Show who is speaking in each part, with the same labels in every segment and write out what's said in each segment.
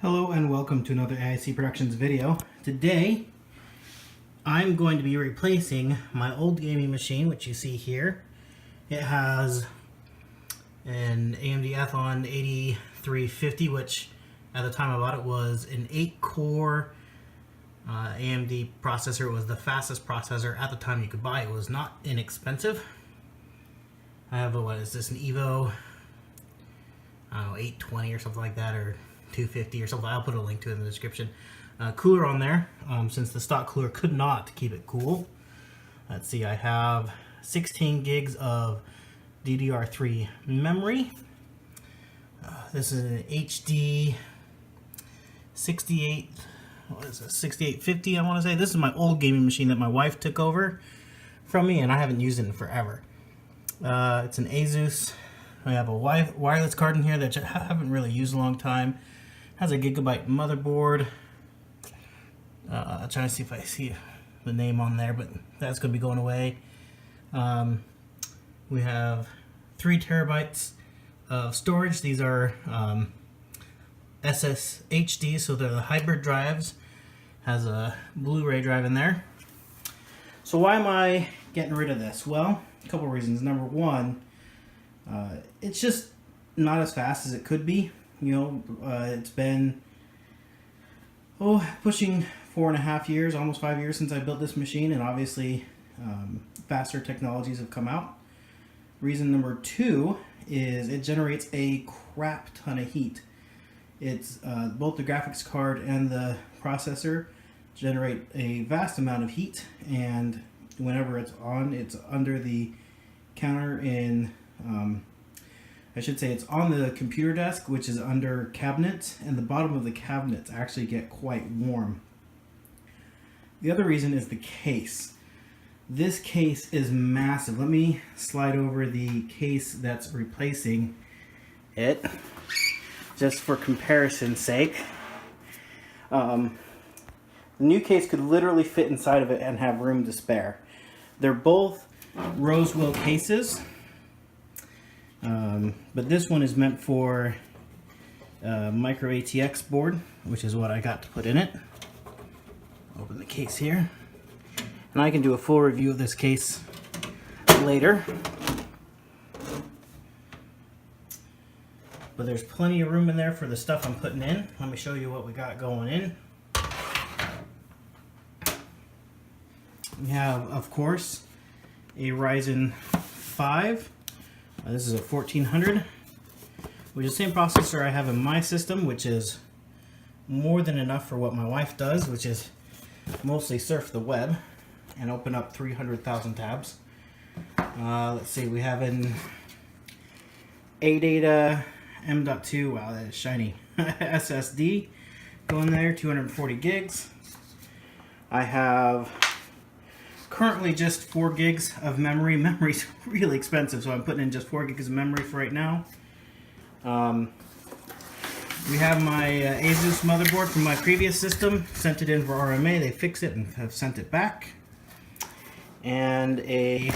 Speaker 1: Hello and welcome to another AIC Productions video. Today I'm going to be replacing my old gaming machine, which you see here. It has an AMD Athlon 8350, which at the time I bought it was an 8-core AMD processor. It was the fastest processor at the time you could buy. It was not inexpensive. I have what is this, an Evo, I don't know, 820 or something like that, or 250 or something. I'll put a link to it in the description. Cooler on there, since the stock cooler could not keep it cool. Let's see, I have 16 gigs of DDR3 memory. This is an HD 6850, I want to say. This is my old gaming machine that my wife took over from me, and I haven't used it in forever. It's an Asus. I have a wireless card in here that I haven't really used in a long time. Has a gigabyte motherboard. I'm trying to see if I see the name on there, but that's going to be going away. We have 3 terabytes of storage. These are SSHD, so they're the hybrid drives. Has a Blu-ray drive in there. So why am I getting rid of this? Well, a couple reasons. Number one, it's just not as fast as it could be. You know, it's been pushing 4.5 years, almost 5 years since I built this machine, and obviously faster technologies have come out. Reason number two is it generates a crap ton of heat. It's both the graphics card and the processor generate a vast amount of heat, and whenever it's on, it's under the counter in I should say it's on the computer desk, which is under cabinets, and the bottom of the cabinets actually get quite warm. The other reason is the case. This case is massive. Let me slide over the case that's replacing it, just for comparison's sake. The new case could literally fit inside of it and have room to spare. They're both Rosewill cases. But this one is meant for micro ATX board, which is what I got to put in it. Open the case here, and I can do a full review of this case later. But there's plenty of room in there for the stuff I'm putting in. Let me show you what we got going in. We have, of course, a Ryzen 5. This is a 1400, which is the same processor I have in my system, which is more than enough for what my wife does, which is mostly surf the web and open up 300,000 tabs. Let's see, we have an ADATA M.2, wow, that is shiny, SSD going there, 240 gigs. I have currently just 4 gigs of memory. Memory's really expensive, so I'm putting in just 4 gigs of memory for right now. We have my Asus motherboard from my previous system. Sent it in for RMA. They fixed it and have sent it back. And a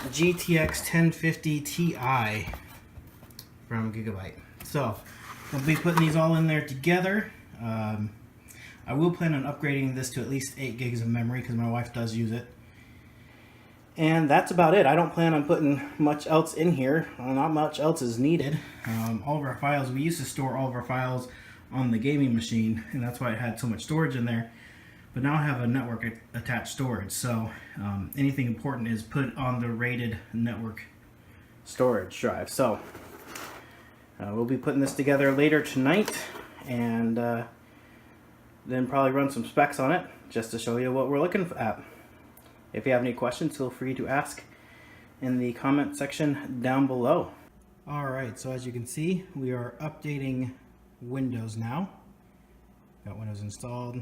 Speaker 1: GTX 1050 Ti from Gigabyte. So I'll be putting these all in there together. I will plan on upgrading this to at least 8 gigs of memory because my wife does use it. And that's about it. I don't plan on putting much else in here. Not much else is needed. All of our files, we used to store all of our files on the gaming machine, and that's why it had so much storage in there. But now I have a network attached storage, so anything important is put on the rated network storage drive. So we'll be putting this together later tonight, and then probably run some specs on it just to show you what we're looking at. If you have any questions, feel free to ask in the comment section down below. Alright, so as you can see, we are updating Windows now. Got Windows installed.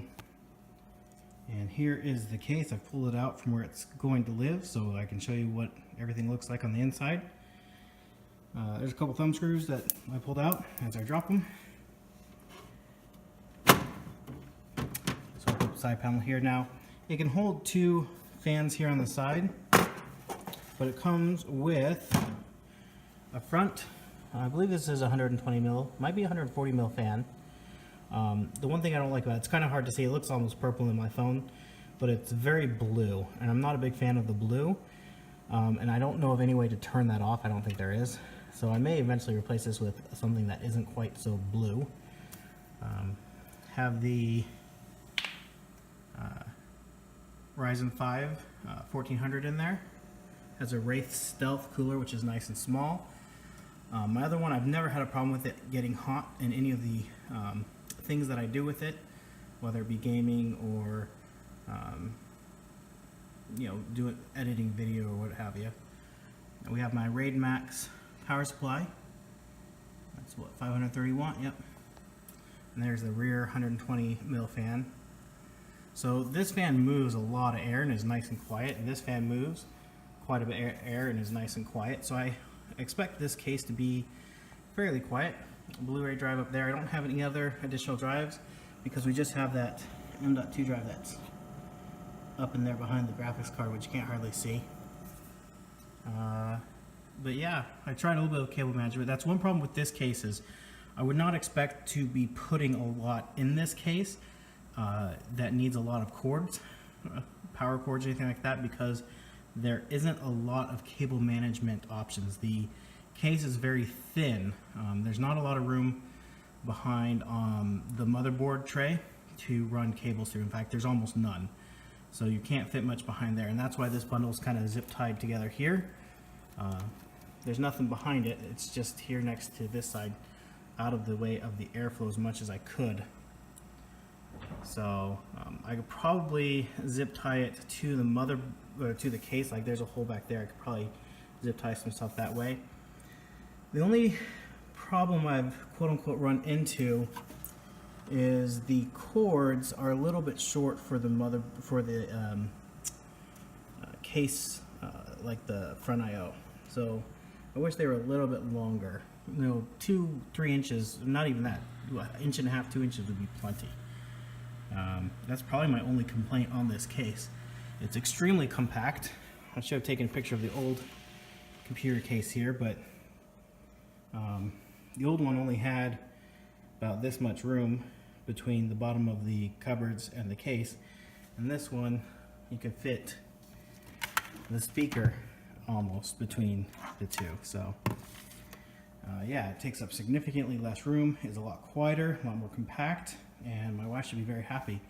Speaker 1: And here is the case. I've pulled it out from where it's going to live so I can show you what everything looks like on the inside. There's a couple thumb screws that I pulled out as I drop them. Side panel here. Now it can hold 2 fans here on the side, but it comes with a front I believe this is 120 mil, might be 140 mil fan. The one thing I don't like about it, it's kind of hard to see, it looks almost purple in my phone, but it's very blue, and I'm not a big fan of the blue, and I don't know of any way to turn that off. I don't think there is. So I may eventually replace this with something that isn't quite so blue. Have the Ryzen 5 1400 in there. Has a Wraith Stealth cooler, which is nice and small. My other one, I've never had a problem with it getting hot in any of the things that I do with it, whether it be gaming or you know, editing video or what have you. And we have my Raid Max power supply. That's what, 530 watt, yep. And there's the rear 120 mil fan. So this fan moves a lot of air and is nice and quiet, and this fan moves quite a bit of air and is nice and quiet. So I expect this case to be fairly quiet. Blu-ray drive up there. I don't have any other additional drives because we just have that M.2 drive that's up in there behind the graphics card, which you can't hardly see. But yeah, I tried a little bit of cable management. That's one problem with this case is I would not expect to be putting a lot in this case that needs a lot of cords, power cords or anything like that, because there isn't a lot of cable management options. The case is very thin. There's not a lot of room behind the motherboard tray to run cables through. In fact, there's almost none. So you can't fit much behind there, and that's why this bundle is kind of zip tied together here. There's nothing behind it. It's just here next to this side, out of the way of the airflow as much as I could. So I could probably zip tie it to the to the case. Like there's a hole back there. I could probably zip tie some stuff that way. The only problem I've quote unquote run into is the cords are a little bit short for the case, like the front I/O. So I wish they were a little bit longer. You know, 2-3 inches, not even that. 1.5 inches, 2 inches would be plenty. That's probably my only complaint on this case. It's extremely compact. I should have taken a picture of the old computer case here, but the old one only had about this much room between the bottom of the cupboards and the case, and this one you can fit the speaker almost between the two. So yeah, it takes up significantly less room, is a lot quieter, a lot more compact, and my wife should be very happy.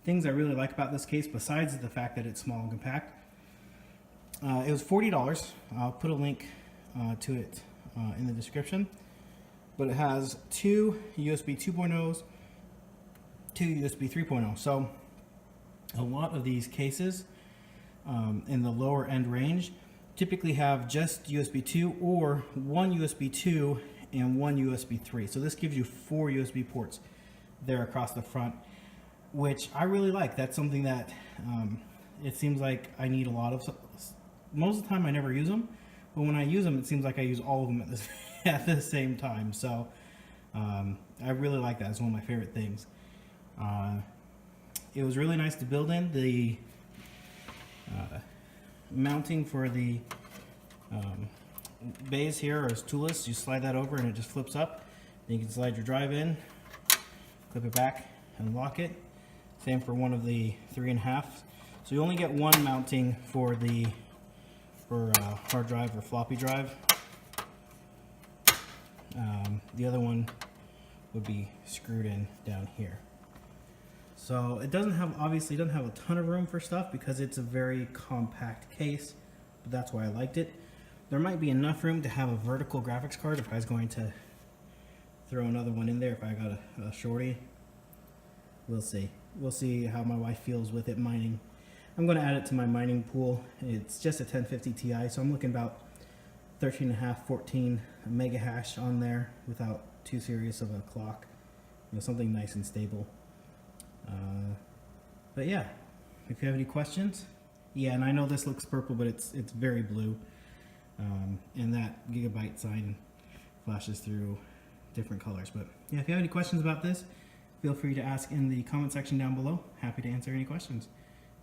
Speaker 1: Things I really like about this case, besides the fact that it's small and compact, it was $40. I'll put a link to it in the description. But it has 2 USB 2.0s, 2 USB 3.0. So a lot of these cases in the lower end range typically have just USB 2 or 1 USB 2 and 1 USB 3. So this gives you 4 USB ports there across the front, which I really like. That's something that it seems like I need a lot of. Most of the time I never use them, but when I use them, it seems like I use all of them at the same time. So I really like that. It's one of my favorite things. It was really nice to build in. The mounting for the bays here is toolless. You slide that over and it just flips up. Then you can slide your drive in, clip it back, and lock it. Same for one of the 3.5. So you only get one mounting for the hard drive or floppy drive. The other one would be screwed in down here. So it doesn't have, obviously doesn't have a ton of room for stuff because it's a very compact case, but that's why I liked it. There might be enough room to have a vertical graphics card if I was going to throw another one in there if I got a shorty. We'll see. We'll see how my wife feels with it mining. I'm going to add it to my mining pool. It's just a 1050 Ti, so I'm looking about 13.5, 14 mega hash on there without too serious of a clock. You know, something nice and stable. But yeah, if you have any questions, yeah, and I know this looks purple, but it's very blue, and that gigabyte sign flashes through different colors. But yeah, if you have any questions about this, feel free to ask in the comment section down below. Happy to answer any questions.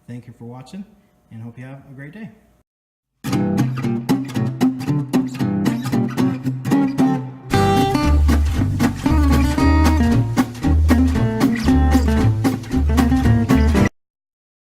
Speaker 1: Thank you for watching, and hope you have a great day.